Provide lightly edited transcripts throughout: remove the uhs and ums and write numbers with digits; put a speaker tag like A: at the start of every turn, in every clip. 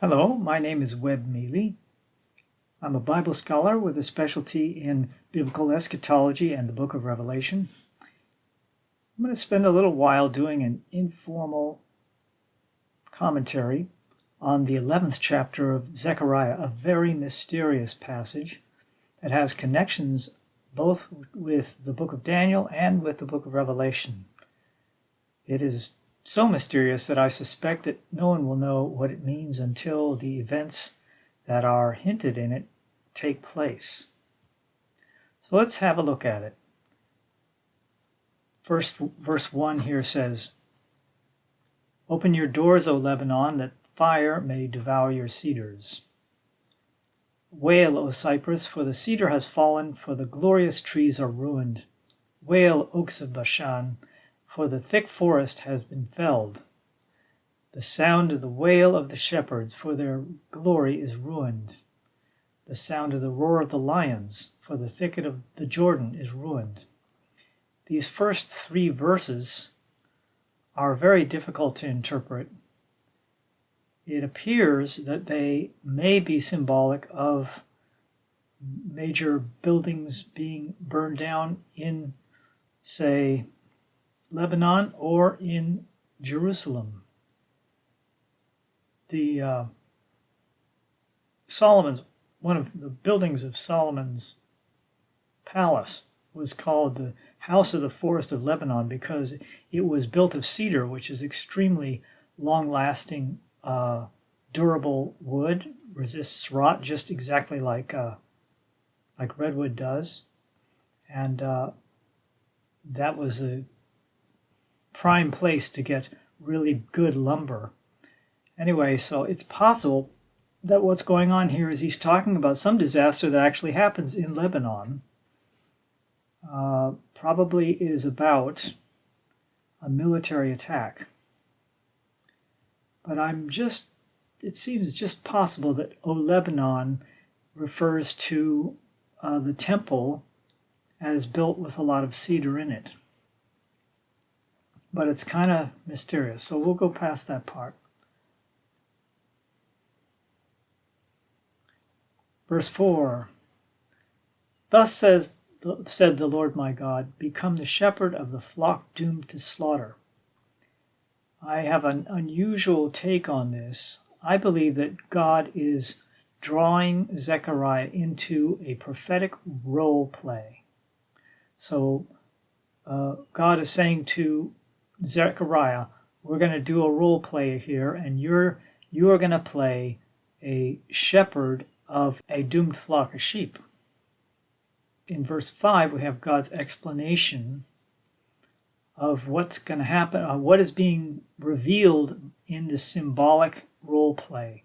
A: Hello, my name is Webb Mealy. I'm a Bible scholar with a specialty in biblical eschatology and the book of Revelation. I'm going to spend a little while doing an informal commentary on the 11th chapter of Zechariah, a very mysterious passage that has connections both with the book of Daniel and with the book of Revelation. It is so mysterious that I suspect that no one will know what it means until the events that are hinted in it take place. So let's have a look at it. First, verse 1 here says, "Open your doors, O Lebanon, that fire may devour your cedars. Wail, O Cyprus, for the cedar has fallen, for the glorious trees are ruined. Wail, oaks of Bashan, for the thick forest has been felled. The sound of the wail of the shepherds, for their glory is ruined. The sound of the roar of the lions, for the thicket of the Jordan is ruined." These first three verses are very difficult to interpret. It appears that they may be symbolic of major buildings being burned down in, say, Lebanon or in Jerusalem. One of the buildings of Solomon's palace was called the House of the Forest of Lebanon because it was built of cedar, which is extremely long-lasting, durable wood, resists rot just exactly like redwood does, and that was a prime place to get really good lumber. Anyway, so it's possible that what's going on here is he's talking about some disaster that actually happens in Lebanon. Probably is about a military attack. But it seems just possible that O Lebanon refers to the temple as built with a lot of cedar in it. But it's kind of mysterious, so we'll go past that part. Verse 4, "Thus said the Lord my God, become the shepherd of the flock doomed to slaughter." I have an unusual take on this. I believe that God is drawing Zechariah into a prophetic role play. So God is saying to Zechariah, we're going to do a role play here, and you are going to play a shepherd of a doomed flock of sheep. In verse 5, we have God's explanation of what's going to happen, what is being revealed in the symbolic role play.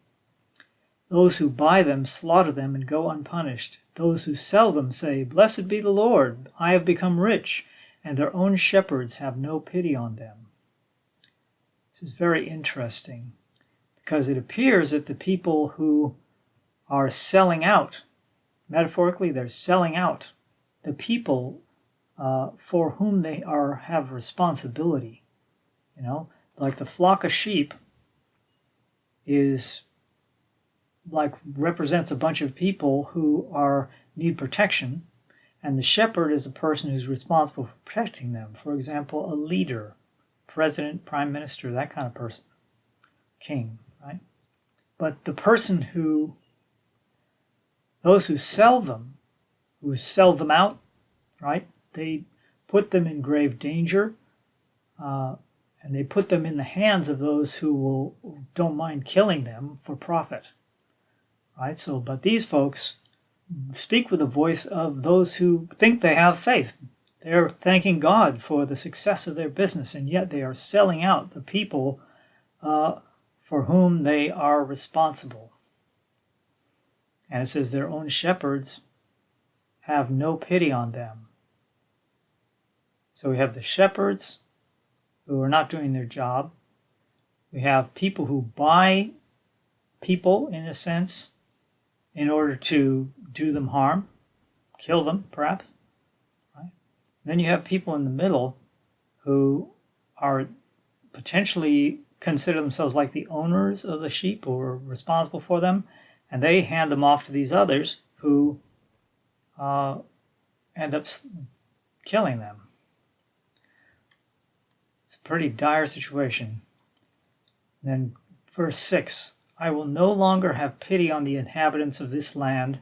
A: "Those who buy them slaughter them and go unpunished. Those who sell them say, 'Blessed be the Lord, I have become rich,' and their own shepherds have no pity on them." This is very interesting because it appears that the people who are selling out, metaphorically, they're selling out the people for whom they have responsibility. Like the flock of sheep represents a bunch of people who need protection, and the shepherd is a person who's responsible for protecting them. For example, a leader, president, prime minister, that kind of person, king, right? But those who sell them out, right? They put them in grave danger, and they put them in the hands of those who don't mind killing them for profit, right? But these folks speak with the voice of those who think they have faith. They're thanking God for the success of their business, and yet they are selling out the people for whom they are responsible. And it says their own shepherds have no pity on them. So we have the shepherds who are not doing their job. We have people who buy people, in a sense, in order to do them harm, kill them, perhaps. Right? Then you have people in the middle who are potentially consider themselves like the owners of the sheep or responsible for them, and they hand them off to these others who end up killing them. It's a pretty dire situation. Then verse 6, I will no longer have pity on the inhabitants of this land,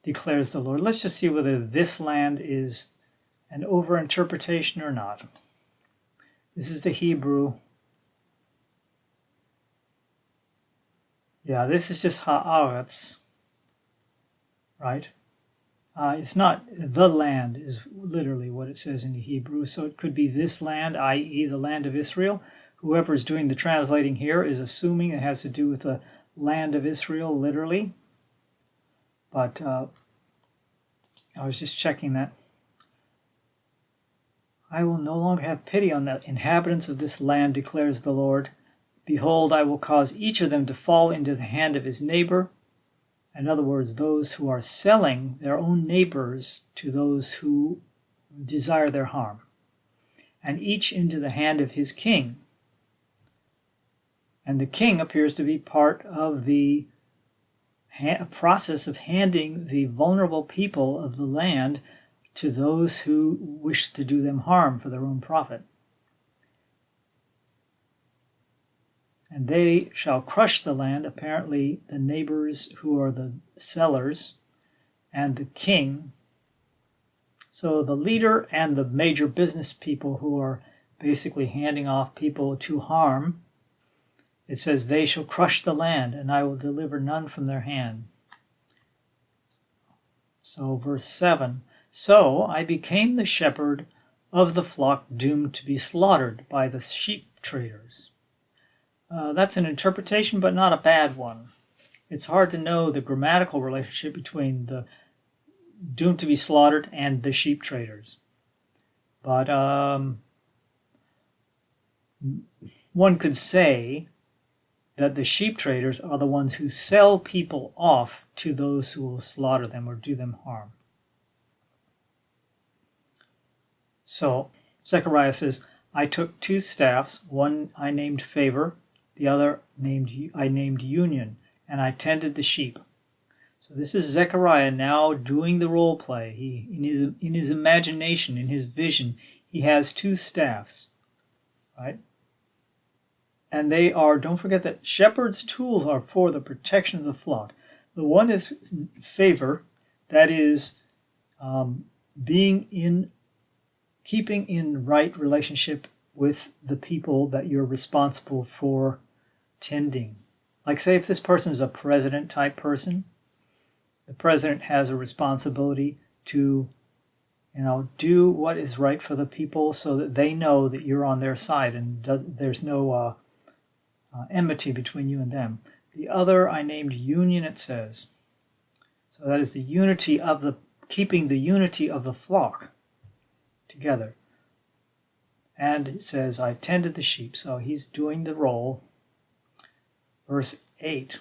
A: declares the Lord. Let's just see whether this land is an overinterpretation or not. This is the Hebrew. Yeah, this is just ha'aretz, right? It's not the land is literally what it says in the Hebrew, so it could be this land, i.e. the land of Israel. Whoever is doing the translating here is assuming it has to do with the land of Israel, literally. But I was just checking that. I will no longer have pity on the inhabitants of this land, declares the Lord. Behold, I will cause each of them to fall into the hand of his neighbor. In other words, those who are selling their own neighbors to those who desire their harm, and each into the hand of his king. And the king appears to be part of the process of handing the vulnerable people of the land to those who wish to do them harm for their own profit. And they shall crush the land, apparently the neighbors who are the sellers, and the king. So the leader and the major business people who are basically handing off people to harm, it says, they shall crush the land, and I will deliver none from their hand. So verse 7, so I became the shepherd of the flock doomed to be slaughtered by the sheep traders. That's an interpretation, but not a bad one. It's hard to know the grammatical relationship between the doomed to be slaughtered and the sheep traders. But one could say that the sheep traders are the ones who sell people off to those who will slaughter them or do them harm. So Zechariah says, I took two staffs, one I named Favor, the other I named Union, and I tended the sheep. So this is Zechariah now doing the role play. In his imagination, in his vision, he has two staffs, right? And they are, don't forget that shepherd's tools are for the protection of the flock. The one is Favor, that is keeping in right relationship with the people that you're responsible for tending. Like say if this person is a president type person, the president has a responsibility to do what is right for the people so that they know that you're on their side and there's no enmity between you and them. The other I named Union, it says. So that is the unity of keeping the unity of the flock together. And it says, I tended the sheep. So he's doing the role. Verse 8.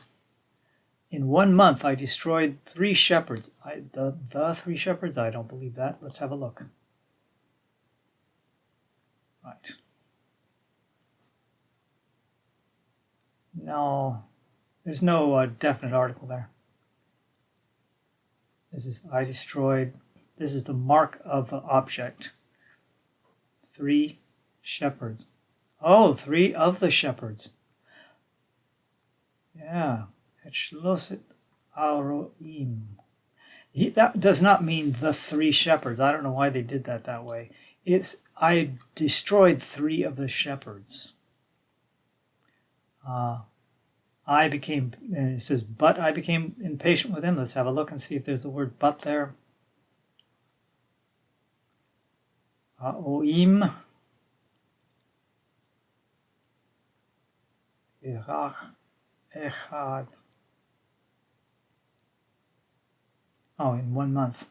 A: In 1 month I destroyed 3 shepherds. The 3 shepherds? I don't believe that. Let's have a look. Right. No, there's no definite article there. I destroyed. This is the mark of an object. 3 shepherds. Oh, 3 of the shepherds. Yeah. Shloset Aroim. That does not mean the 3 shepherds. I don't know why they did that way. I destroyed 3 of the shepherds. It says, but I became impatient with him. Let's have a look and see if there's the word but there. Oim. Irach. Echad. Oh, in 1 month.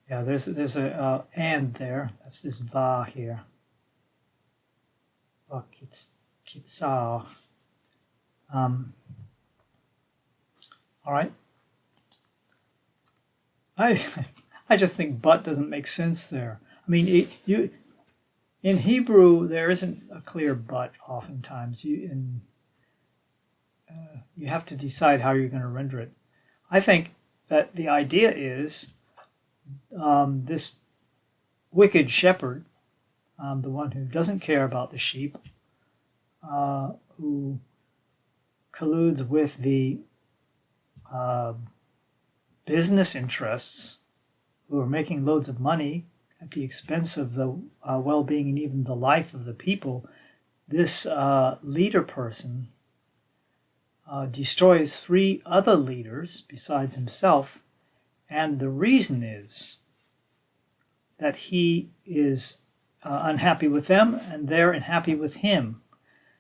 A: Yeah, there's a and there. That's this va here. Kitzar. All right. I just think but doesn't make sense there. I mean, In Hebrew, there isn't a clear but oftentimes. You have to decide how you're going to render it. I think that the idea is this wicked shepherd, the one who doesn't care about the sheep, who colludes with the business interests who are making loads of money at the expense of the well-being and even the life of the people. This leader person destroys 3 other leaders besides himself, and the reason is that he is unhappy with them and they're unhappy with him.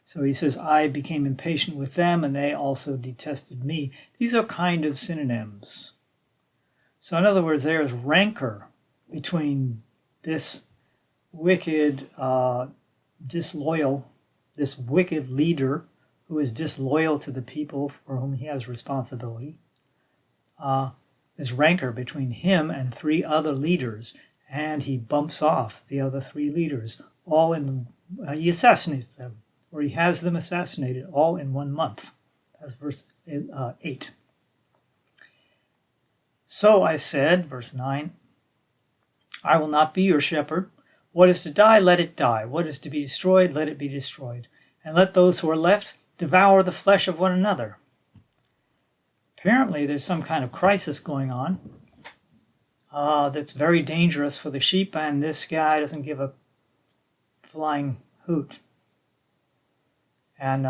A: So he says, I became impatient with them and they also detested me. These are kind of synonyms. So in other words, there's rancor between this wicked, disloyal, this wicked leader who is disloyal to the people for whom he has responsibility. There's rancor between him and 3 other leaders, and he bumps off the other 3 leaders. He assassinates them, or he has them assassinated all in 1 month. That's verse 8. So I said, verse 9, I will not be your shepherd. What is to die, let it die. What is to be destroyed, let it be destroyed. And let those who are left devour the flesh of one another. Apparently there's some kind of crisis going on that's very dangerous for the sheep, and this guy doesn't give a flying hoot. And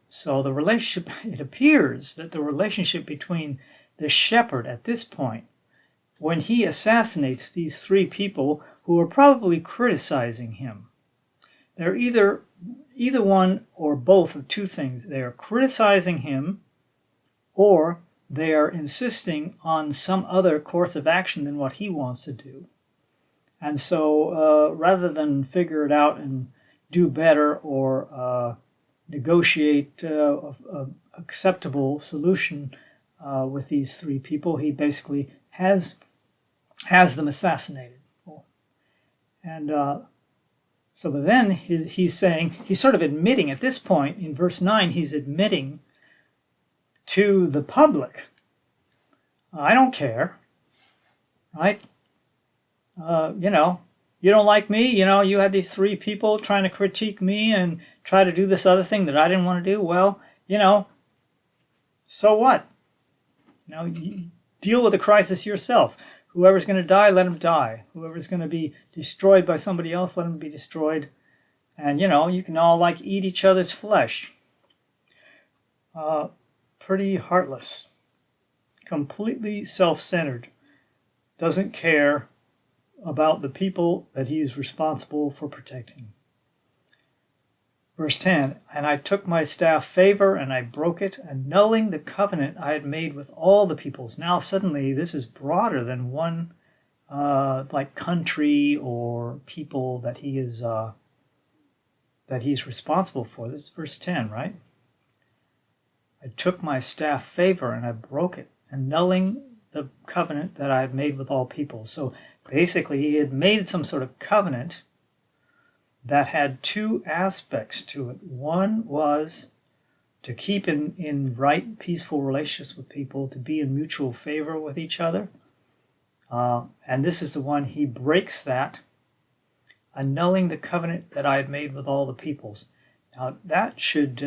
A: so the relationship, it appears that the relationship between the shepherd at this point, when he assassinates these 3 people who are probably criticizing him, they're either one or both of 2 things. They are criticizing him, or they are insisting on some other course of action than what he wants to do. And so rather than figure it out and do better or negotiate an acceptable solution with these 3 people, he basically has them assassinated. And but then he's saying, he's sort of admitting at this point, in verse 9, he's admitting to the public, I don't care, right? You don't like me, you had these 3 people trying to critique me and try to do this other thing that I didn't want to do. Well, so what? You deal with the crisis yourself. Whoever's going to die, let him die. Whoever's going to be destroyed by somebody else, let him be destroyed. And, you can all eat each other's flesh. Pretty heartless. Completely self-centered. Doesn't care about the people that he is responsible for protecting. Verse 10, and I took my staff favor and I broke it, annulling the covenant I had made with all the peoples. Now suddenly this is broader than one country or people that he is that he's responsible for. This is verse 10, right? I took my staff favor and I broke it, annulling the covenant that I had made with all peoples. So basically he had made some sort of covenant that had 2 aspects to it. One was to keep in right, peaceful relationships with people, to be in mutual favor with each other. And this is the one, he breaks that, annulling the covenant that I had made with all the peoples. Now that should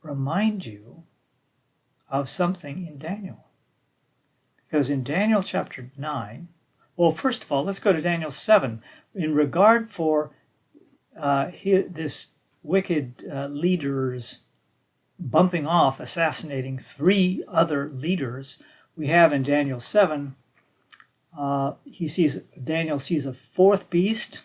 A: remind you of something in Daniel. Because in Daniel chapter 9, well, first of all, let's go to Daniel 7. In regard for this wicked leader's bumping off, assassinating 3 other leaders, we have in Daniel 7, Daniel sees a 4th beast.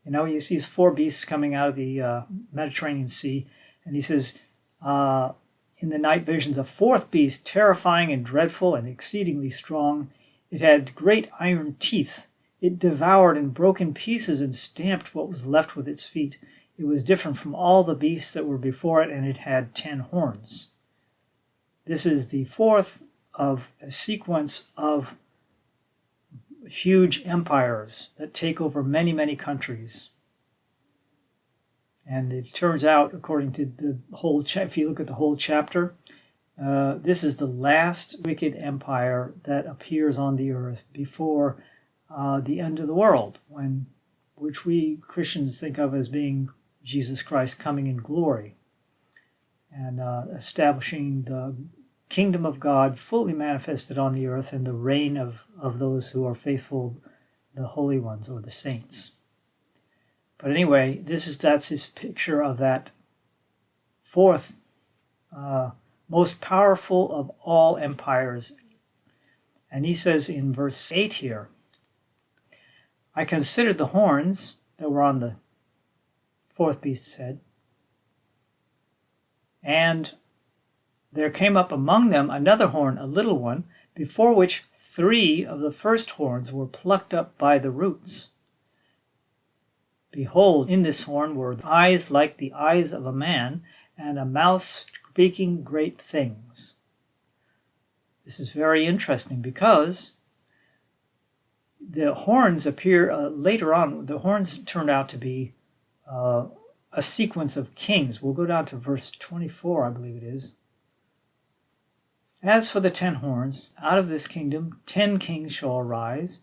A: He sees 4 beasts coming out of the Mediterranean Sea, and he says, in the night visions, a 4th beast, terrifying and dreadful and exceedingly strong. It had great iron teeth. It devoured and broke in pieces and stamped what was left with its feet. It was different from all the beasts that were before it, and it had 10 horns. This is the 4th of a sequence of huge empires that take over many, many countries. And it turns out, according to the whole, if you look at the whole chapter, this is the last wicked empire that appears on the earth before the end of the world, which we Christians think of as being Jesus Christ coming in glory and establishing the kingdom of God fully manifested on the earth and the reign of those who are faithful, the holy ones or the saints. But anyway, that's his picture of that fourth most powerful of all empires. And he says in verse 8 here, I considered the horns that were on the fourth beast's head, and there came up among them another horn, a little one, before which 3 of the first horns were plucked up by the roots. Behold, in this horn were eyes like the eyes of a man, and a mouth speaking great things. This is very interesting because the horns appear later on. The horns turned out to be a sequence of kings. We'll go down to verse 24, I believe it is. As for the 10 horns, out of this kingdom 10 kings shall arise,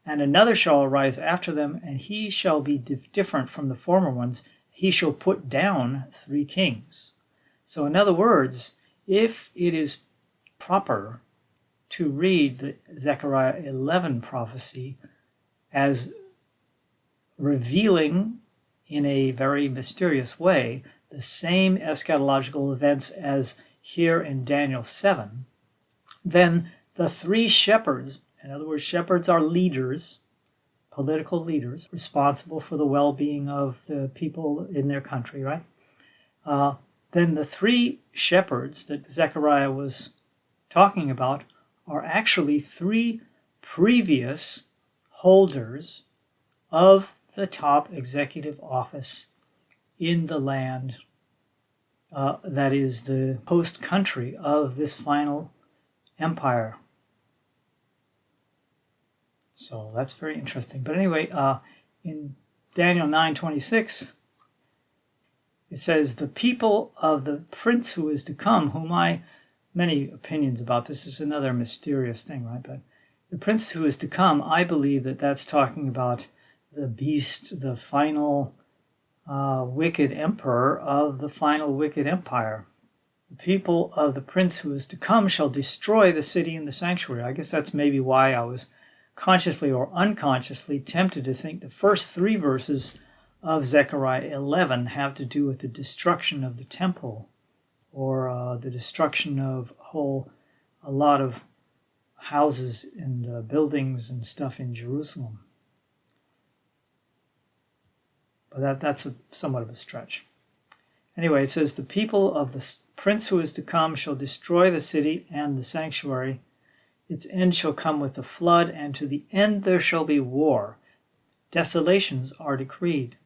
A: and another shall arise after them, and he shall be different from the former ones. He shall put down 3 kings. So in other words, if it is proper to read the Zechariah 11 prophecy as revealing in a very mysterious way the same eschatological events as here in Daniel 7, then the 3 shepherds, in other words, shepherds are leaders, political leaders, responsible for the well-being of the people in their country, right? Then the 3 shepherds that Zechariah was talking about are actually 3 previous holders of the top executive office in the land that is the host country of this final empire. So that's very interesting. But anyway, in Daniel 9:26, it says, the people of the prince who is to come, many opinions about this is another mysterious thing, right? But the prince who is to come, I believe that that's talking about the beast, the final wicked emperor of the final wicked empire. The people of the prince who is to come shall destroy the city and the sanctuary. I guess that's maybe why I was consciously or unconsciously tempted to think the first 3 verses of Zechariah 11 have to do with the destruction of the temple, or the destruction of a lot of houses and buildings and stuff in Jerusalem. But that's somewhat of a stretch. Anyway, it says, the people of the prince who is to come shall destroy the city and the sanctuary. Its end shall come with a flood, and to the end there shall be war. Desolations are decreed.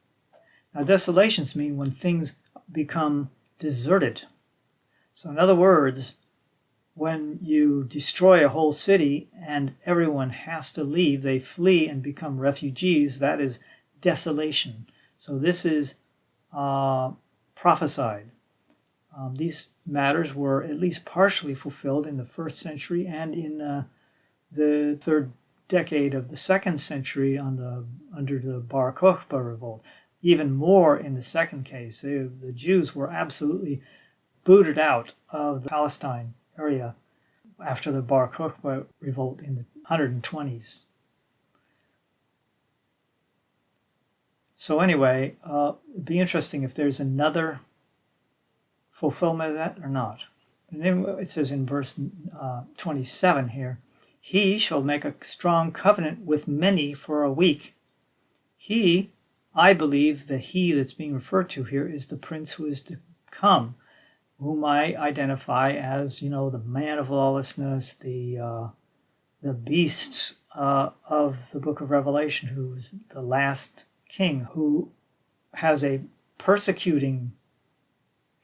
A: Now, desolations mean when things become deserted. So in other words, when you destroy a whole city and everyone has to leave, they flee and become refugees, that is desolation. So this is prophesied. These matters were at least partially fulfilled in the 1st century and in the 3rd decade of the 2nd century under the Bar Kokhba revolt. Even more in the second case. The Jews were absolutely booted out of the Palestine area after the Bar Kokhba revolt in the 120s. So anyway, it'd be interesting if there's another fulfillment of that or not. And then it says in verse 27 here, he shall make a strong covenant with many for a week. He, I believe the he that's being referred to here is the prince who is to come, whom I identify as, the man of lawlessness, the beast of the book of Revelation, who's the last king, who has a persecuting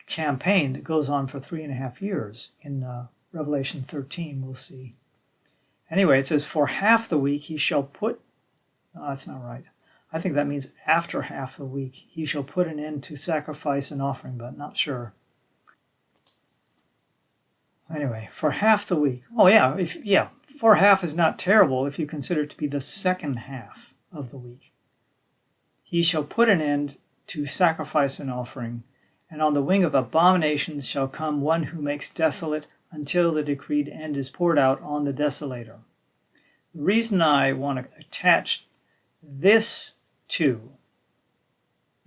A: campaign that goes on for 3.5 years. In Revelation 13, we'll see. Anyway, it says, for half the week he shall put... No, that's not right. I think that means after half the week. He shall put an end to sacrifice and offering, but not sure. Anyway, for half the week. Oh yeah, for half is not terrible if you consider it to be the second half of the week. He shall put an end to sacrifice and offering, and on the wing of abominations shall come one who makes desolate until the decreed end is poured out on the desolator. The reason I want to attach this to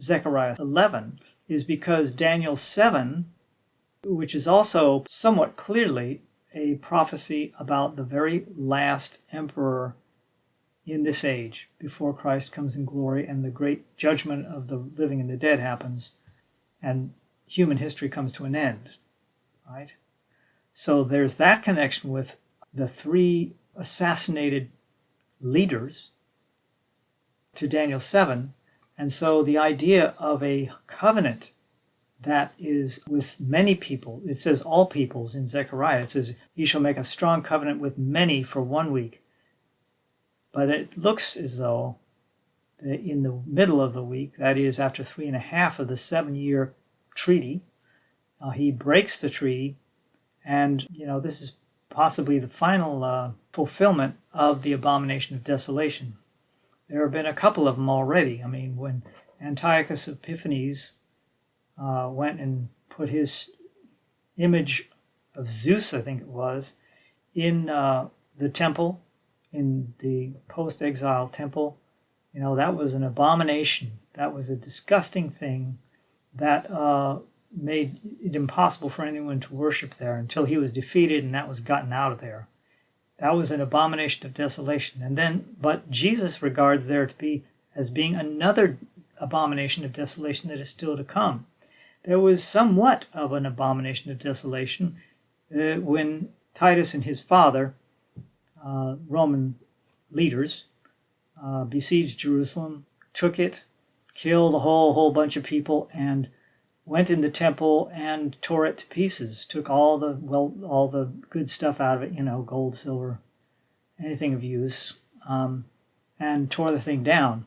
A: Zechariah 11 is because Daniel 7, which is also somewhat clearly a prophecy about the very last emperor in this age before Christ comes in glory and the great judgment of the living and the dead happens and human history comes to an end, right? So there's that connection with the 3 assassinated leaders to Daniel 7. And so the idea of a covenant that is with many people, it says all peoples in Zechariah, it says, "You shall make a strong covenant with many for 1 week." But it looks as though in the middle of the week, that is after 3.5 of the 7-year treaty, he breaks the treaty, and this is possibly the final fulfillment of the abomination of desolation. There have been a couple of them already. I mean, when Antiochus Epiphanes went and put his image of Zeus, I think it was, in the temple, in the post-exile temple, that was an abomination. That was a disgusting thing that made it impossible for anyone to worship there until he was defeated and that was gotten out of there. That was an abomination of desolation. But Jesus regards there to be as being another abomination of desolation that is still to come. There was somewhat of an abomination of desolation when Titus and his father, Roman leaders, besieged Jerusalem, took it, killed a whole bunch of people, and went in the temple and tore it to pieces. Took all the good stuff out of it, gold, silver, anything of use, and tore the thing down.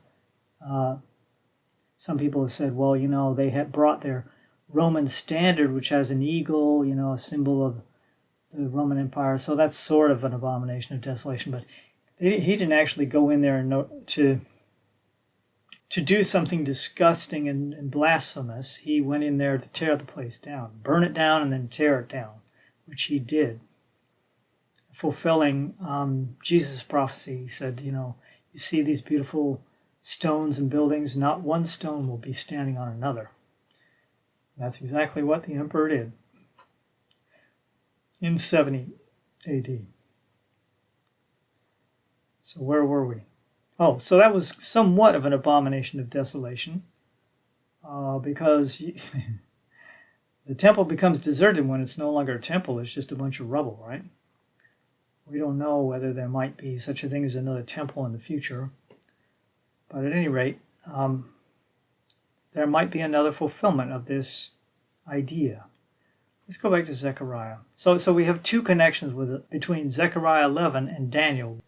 A: Some people have said, well, they had brought their Roman standard, which has an eagle, a symbol of the Roman Empire. So that's sort of an abomination of desolation. But he didn't actually go in there to do something disgusting and blasphemous. He went in there to tear the place down, burn it down, and then tear it down, which he did, fulfilling Jesus' prophecy. He said, you see these beautiful stones and buildings, not one stone will be standing on another. That's exactly what the emperor did in 70 AD. So where were we? Oh, so that was somewhat of an abomination of desolation because the temple becomes deserted when it's no longer a temple. It's just a bunch of rubble, right? We don't know whether there might be such a thing as another temple in the future. But at any rate, there might be another fulfillment of this idea. Let's go back to Zechariah. So we have 2 connections between Zechariah 11 and Daniel.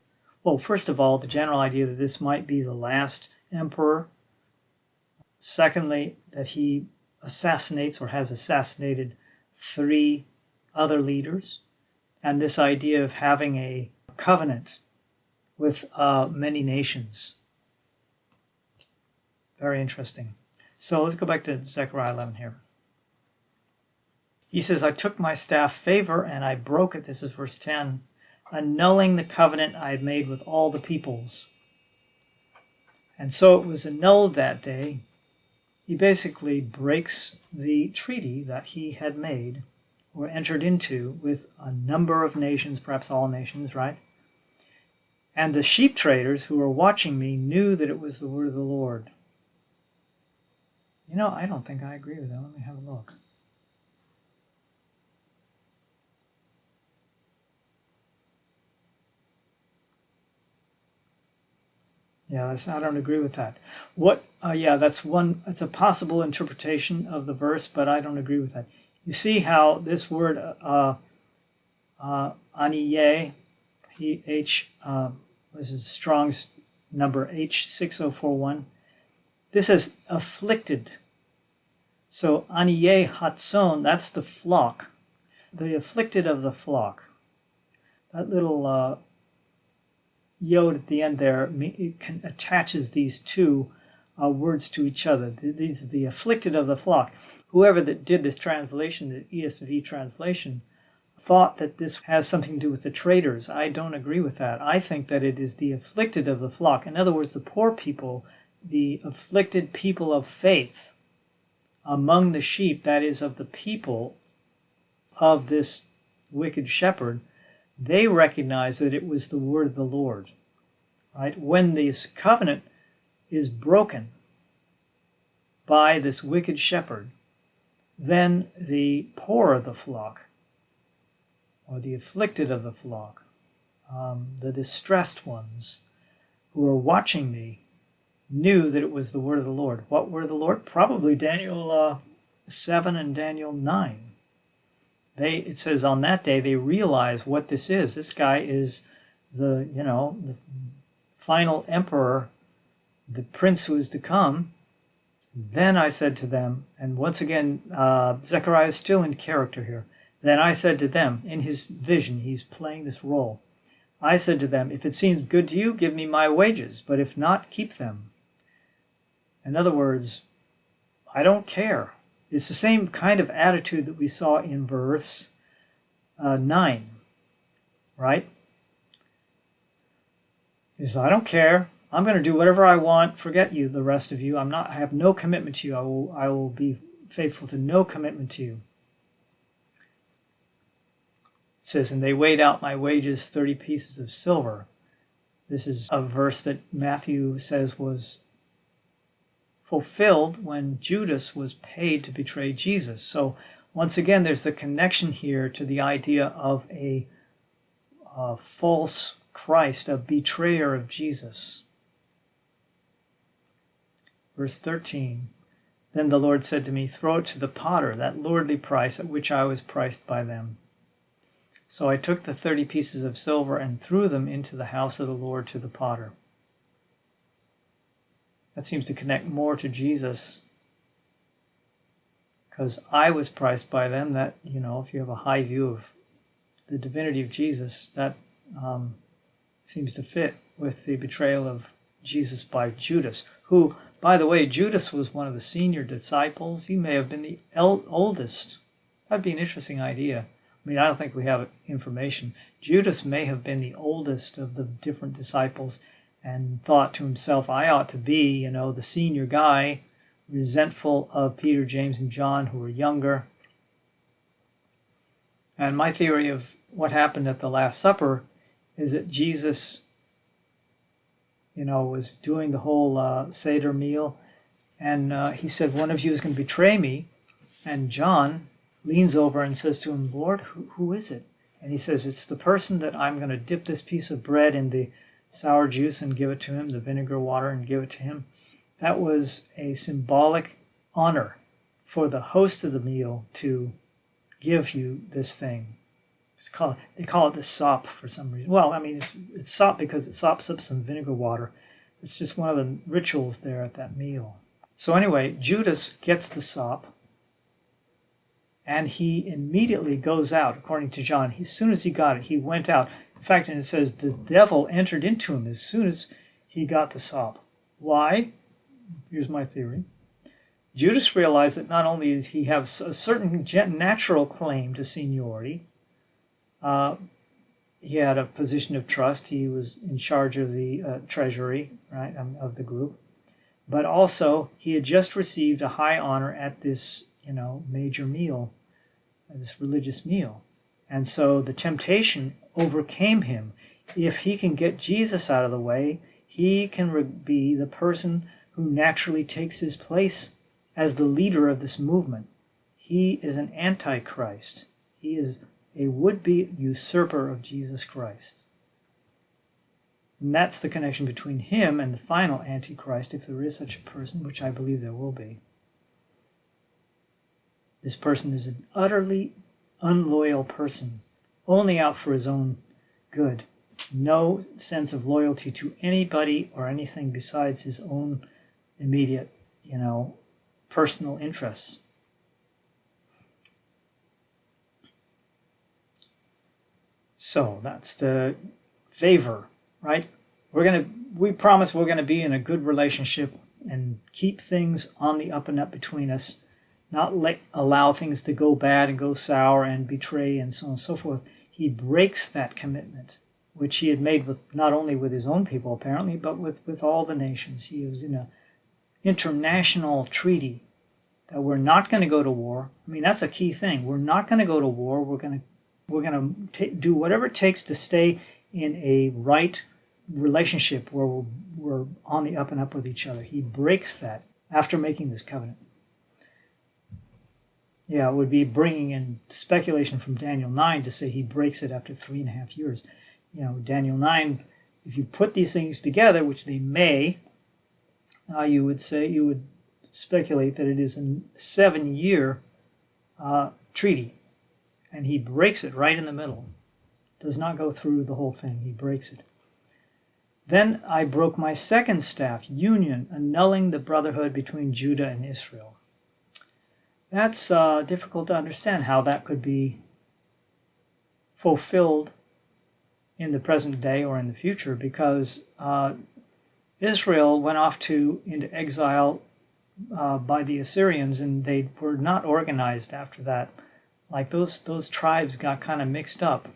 A: Well, first of all, the general idea that this might be the last emperor. Secondly, that he assassinates or has assassinated 3 other leaders. And this idea of having a covenant with many nations. Very interesting. So let's go back to Zechariah 11 here. He says, I took my staff favor and I broke it. This is verse 10. Annulling the covenant I had made with all the peoples. And so it was annulled that day. He basically breaks the treaty that he had made or entered into with a number of nations, perhaps all nations, right? And the sheep traders who were watching me knew that it was the word of the Lord. I don't think I agree with that. Let me have a look. Yeah, I don't agree with that. That's a possible interpretation of the verse, but I don't agree with that. You see how this word aniyeh, this is Strong's number H6041. This is afflicted. So Aniye Hatson, that's the flock, the afflicted of the flock. That little yod at the end there, it attaches these two words to each other. These are the afflicted of the flock. Whoever that did this translation, the ESV translation, thought that this has something to do with the traders. I don't agree with that. I think that it is the afflicted of the flock. In other words, the poor people, the afflicted people of faith among the sheep, that is, of the people of this wicked shepherd, they recognized that it was the word of the Lord. Right? When this covenant is broken by this wicked shepherd, then the poor of the flock, or the afflicted of the flock, the distressed ones who were watching me, knew that it was the word of the Lord. What word of the Lord? Probably Daniel 7 and Daniel 9. It says on that day they realize what this is. This guy is the final emperor, the prince who is to come. Then I said to them, and once again, Zechariah is still in character here. Then I said to them, in his vision, he's playing this role. I said to them, if it seems good to you, give me my wages, but if not, keep them. In other words, I don't care. It's the same kind of attitude that we saw in verse 9, right? He says, I don't care. I'm going to do whatever I want. Forget you, the rest of you. I have no commitment to you. I will be faithful to no commitment to you. It says, and they weighed out my wages, 30 pieces of silver. This is a verse that Matthew says was fulfilled when Judas was paid to betray Jesus. So once again, there's the connection here to the idea of a false Christ, a betrayer of Jesus. Verse 13, then the Lord said to me, throw it to the potter, that lordly price at which I was priced by them. So I took the 30 pieces of silver and threw them into the house of the Lord to the potter. That seems to connect more to Jesus, because I was priced by them. That, if you have a high view of the divinity of Jesus, that seems to fit with the betrayal of Jesus by Judas, who, by the way, Judas was one of the senior disciples. He may have been the oldest. That'd be an interesting idea. I mean, I don't think we have information. Judas may have been the oldest of the different disciples and thought to himself, I ought to be, the senior guy, resentful of Peter, James, and John, who were younger. And my theory of what happened at the Last Supper is that Jesus, was doing the whole Seder meal, and he said, one of you is going to betray me. And John leans over and says to him, Lord, who is it? And he says, it's the person that I'm going to dip this piece of bread in the sour juice and give it to him, the vinegar water and give it to him. That was a symbolic honor for the host of the meal to give you this thing. They call it the sop for some reason. Well, I mean, it's sop because it sops up some vinegar water. It's just one of the rituals there at that meal. So anyway, Judas gets the sop, and he immediately goes out, according to John. As soon as he got it, he went out. In fact, and it says the devil entered into him as soon as he got the sop. Why? Here's my theory. Judas realized that not only did he have a certain natural claim to seniority, he had a position of trust. He was in charge of the treasury, right, of the group. But also, he had just received a high honor at this, major meal, this religious meal. And so the temptation overcame him. If he can get Jesus out of the way, he can be the person who naturally takes his place as the leader of this movement. He is an antichrist. He is a would-be usurper of Jesus Christ. And that's the connection between him and the final antichrist, if there is such a person, which I believe there will be. This person is an utterly unloyal person, only out for his own good, no sense of loyalty to anybody or anything besides his own immediate, personal interests. So that's the favor, right? We promise we're going to be in a good relationship and keep things on the up and up between us, not allow things to go bad and go sour and betray and so on and so forth. He breaks that commitment, which he had made with not only with his own people apparently, but with all the nations. He was in an international treaty that we're not going to go to war. I mean, that's a key thing. We're not going to go to war. We're going to do whatever it takes to stay in a right relationship where we're on the up and up with each other. He breaks that after making this covenant. Yeah, it would be bringing in speculation from Daniel 9 to say he breaks it after 3.5 years. Daniel 9, if you put these things together, which they may, you would speculate that it is a 7-year treaty. And he breaks it right in the middle. Does not go through the whole thing. He breaks it. Then I broke my second staff, union, annulling the brotherhood between Judah and Israel. That's difficult to understand how that could be fulfilled in the present day or in the future, because Israel went off into exile by the Assyrians, and they were not organized after that. Like those tribes got kind of mixed up.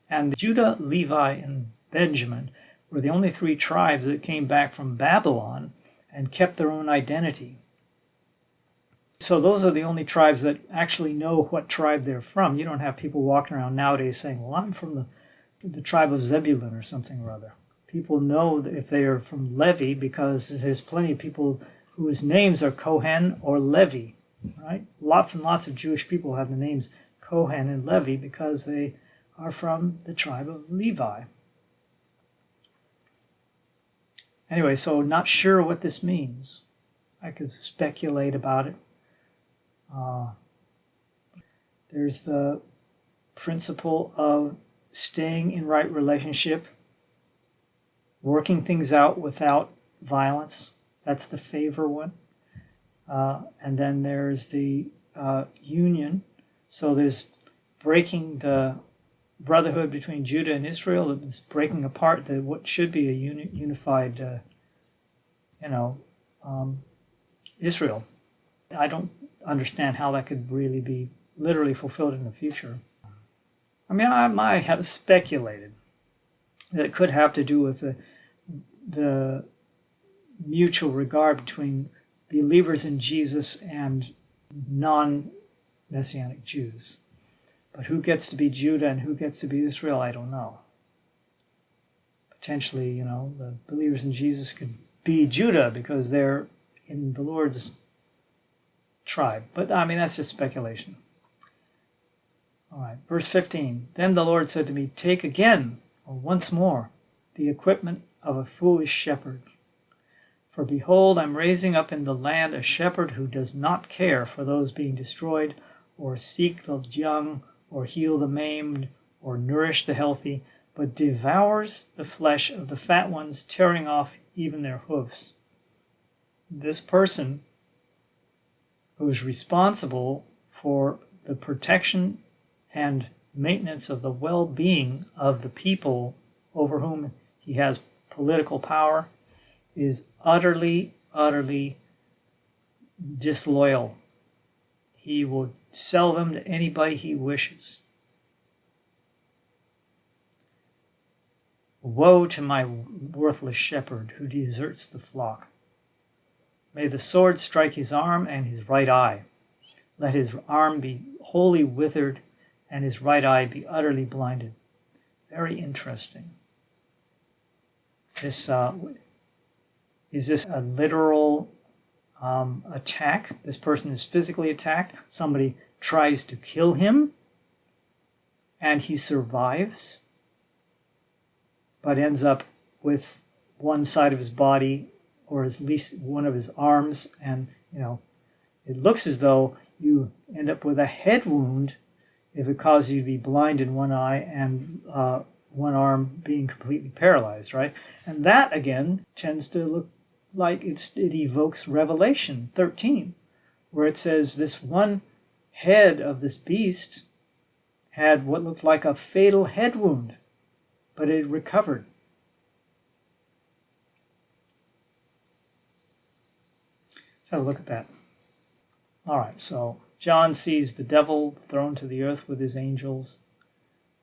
A: And Judah, Levi, and Benjamin were the only 3 tribes that came back from Babylon and kept their own identity. So those are the only tribes that actually know what tribe they're from. You don't have people walking around nowadays saying, well, I'm from the tribe of Zebulun or something or other. People know that if they are from Levi, because there's plenty of people whose names are Kohen or Levi, right? Lots and lots of Jewish people have the names Kohen and Levi because they are from the tribe of Levi. Anyway, so not sure what this means. I could speculate about it. There's the principle of staying in right relationship, working things out without violence. That's the favor one. And then there's the union. So there's breaking the brotherhood between Judah and Israel. It's breaking apart what should be a unified, Israel. I don't understand how that could really be literally fulfilled in the future. I mean, I might have speculated that it could have to do with the mutual regard between believers in Jesus and non-Messianic Jews. But who gets to be Judah and who gets to be Israel, I don't know. Potentially, the believers in Jesus could be Judah because they're in the Lord's tribe. But, I mean, that's just speculation. All right, verse 15. Then the Lord said to me, take again, or once more, the equipment of a foolish shepherd. For behold, I'm raising up in the land a shepherd who does not care for those being destroyed, or seek the young, or heal the maimed, or nourish the healthy, but devours the flesh of the fat ones, tearing off even their hoofs. This person who is responsible for the protection and maintenance of the well-being of the people over whom he has political power is utterly, utterly disloyal. He will sell them to anybody he wishes. Woe to my worthless shepherd who deserts the flock. May the sword strike his arm and his right eye. Let his arm be wholly withered and his right eye be utterly blinded. Very interesting. Is this a literal attack? This person is physically attacked. Somebody tries to kill him and he survives, but ends up with one side of his body, or at least one of his arms, and it looks as though you end up with a head wound if it causes you to be blind in one eye and one arm being completely paralyzed, right? And that, again, tends to look like it evokes Revelation 13, where it says this one head of this beast had what looked like a fatal head wound, but it recovered. Let's have a look at that. All right, so John sees the devil thrown to the earth with his angels,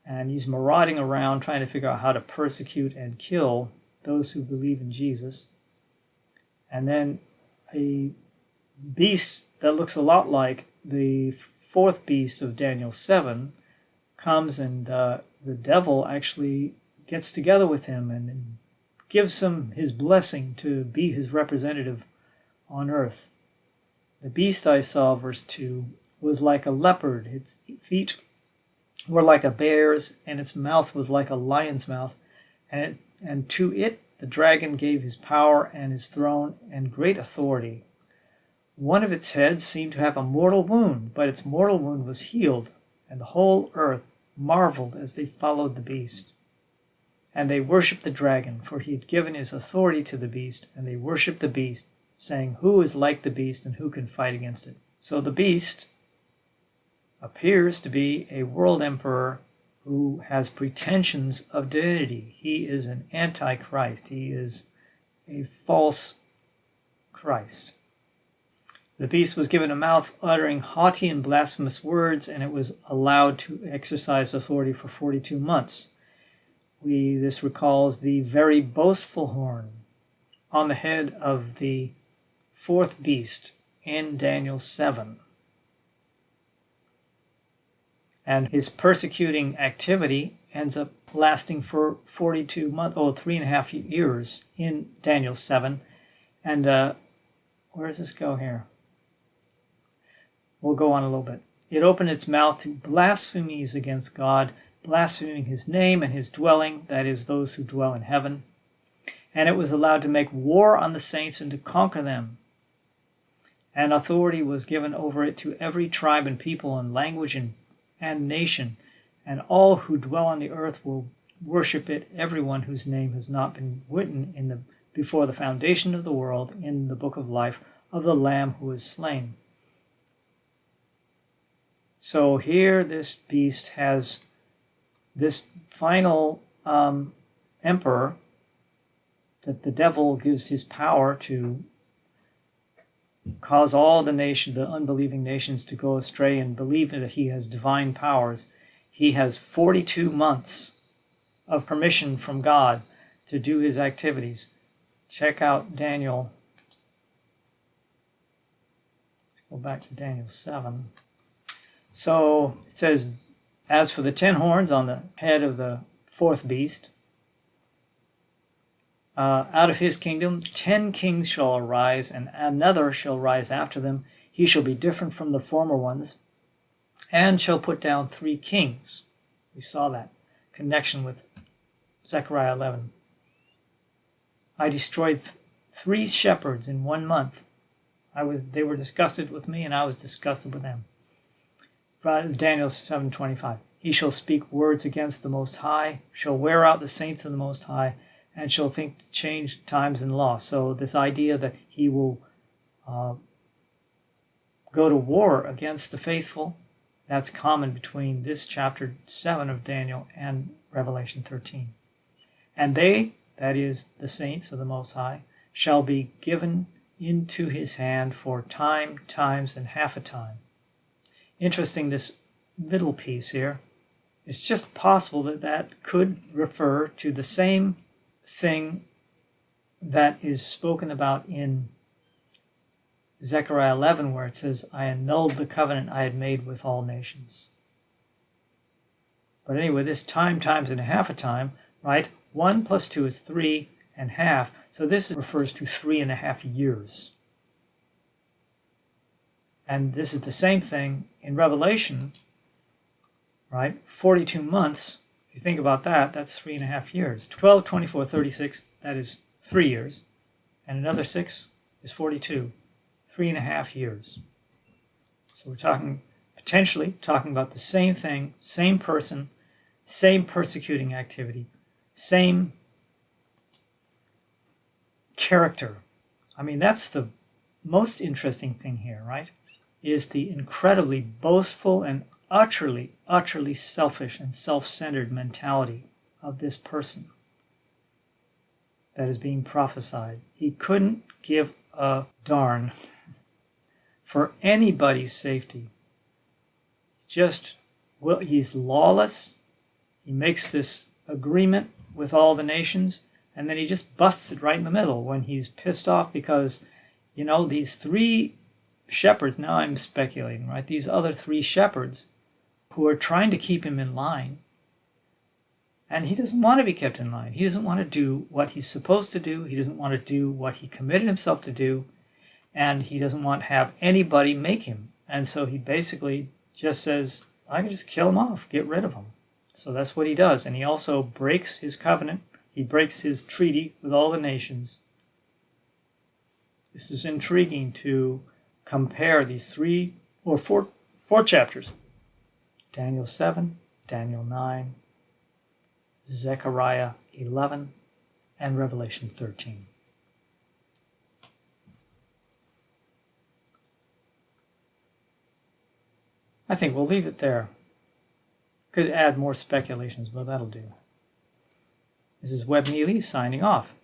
A: and he's marauding around trying to figure out how to persecute and kill those who believe in Jesus. And then a beast that looks a lot like the fourth beast of Daniel 7 comes, and the devil actually gets together with him and gives him his blessing to be his representative on earth. The beast I saw, verse 2, was like a leopard. Its feet were like a bear's, and its mouth was like a lion's mouth. And to it the dragon gave his power and his throne and great authority. One of its heads seemed to have a mortal wound, but its mortal wound was healed, and the whole earth marveled as they followed the beast. And they worshipped the dragon, for he had given his authority to the beast, and they worshipped the beast, saying, "Who is like the beast, and who can fight against it?" So the beast appears to be a world emperor who has pretensions of divinity. He is an antichrist. He is a false Christ. The beast was given a mouth uttering haughty and blasphemous words, and it was allowed to exercise authority for 42 months. This recalls the very boastful horn on the head of the fourth beast in Daniel 7. And his persecuting activity ends up lasting for 42 months, 3.5 years in Daniel 7. And where does this go here? We'll go on a little bit. It opened its mouth to blasphemies against God, blaspheming his name and his dwelling, that is, those who dwell in heaven. And it was allowed to make war on the saints and to conquer them. And authority was given over it to every tribe and people and language and nation, and all who dwell on the earth will worship it, everyone whose name has not been written before the foundation of the world in the book of life of the Lamb who is slain. So here this beast has this final emperor that the devil gives his power to cause all the unbelieving nations to go astray and believe that he has divine powers. He has 42 months of permission from God to do his activities. Check out Daniel. Let's go back to Daniel 7. So it says, as for the 10 horns on the head of the fourth beast, out of his kingdom 10 kings shall arise, and another shall rise after them. He shall be different from the former ones, and shall put down 3 kings. We saw that connection with Zechariah 11. I destroyed 3 shepherds in 1 month. They were disgusted with me, and I was disgusted with them. Daniel 7:25. He shall speak words against the Most High, shall wear out the saints of the Most High, and shall think to change times and law. So this idea that he will go to war against the faithful, that's common between this chapter 7 of Daniel and Revelation 13. And they, that is, the saints of the Most High, shall be given into his hand for time, times, and half a time. Interesting, this middle piece here. It's just possible that could refer to the same thing that is spoken about in Zechariah 11, where it says, I annulled the covenant I had made with all nations. But anyway, this time, times, and a half a time, right? 1 plus 2 is 3 and half. So this refers to 3.5 years. And this is the same thing in Revelation, right? 42 months. If you think about that, that's 3.5 years. 12, 24, 36, that is 3 years. And another 6 is 42. 3.5 years. So we're potentially talking about the same thing, same person, Same persecuting activity, same character. I mean, that's the most interesting thing here, right? Is the incredibly boastful and utterly, utterly selfish and self-centered mentality of this person that is being prophesied. He couldn't give a darn for anybody's safety. Just, well, he's lawless. He makes this agreement with all the nations, and then he just busts it right in the middle when he's pissed off because, these three shepherds, now I'm speculating, right? These other three shepherds who are trying to keep him in line, and he doesn't want to be kept in line. He doesn't want to do what he's supposed to do. He doesn't want to do what he committed himself to do, and he doesn't want to have anybody make him. And so he basically just says, I can just kill him off, get rid of him. So that's what he does. And he also breaks his covenant. He breaks his treaty with all the nations. This is intriguing to compare these four chapters. Daniel 7, Daniel 9, Zechariah 11, and Revelation 13. I think we'll leave it there. Could add more speculations, but that'll do. This is Webb Mealy signing off.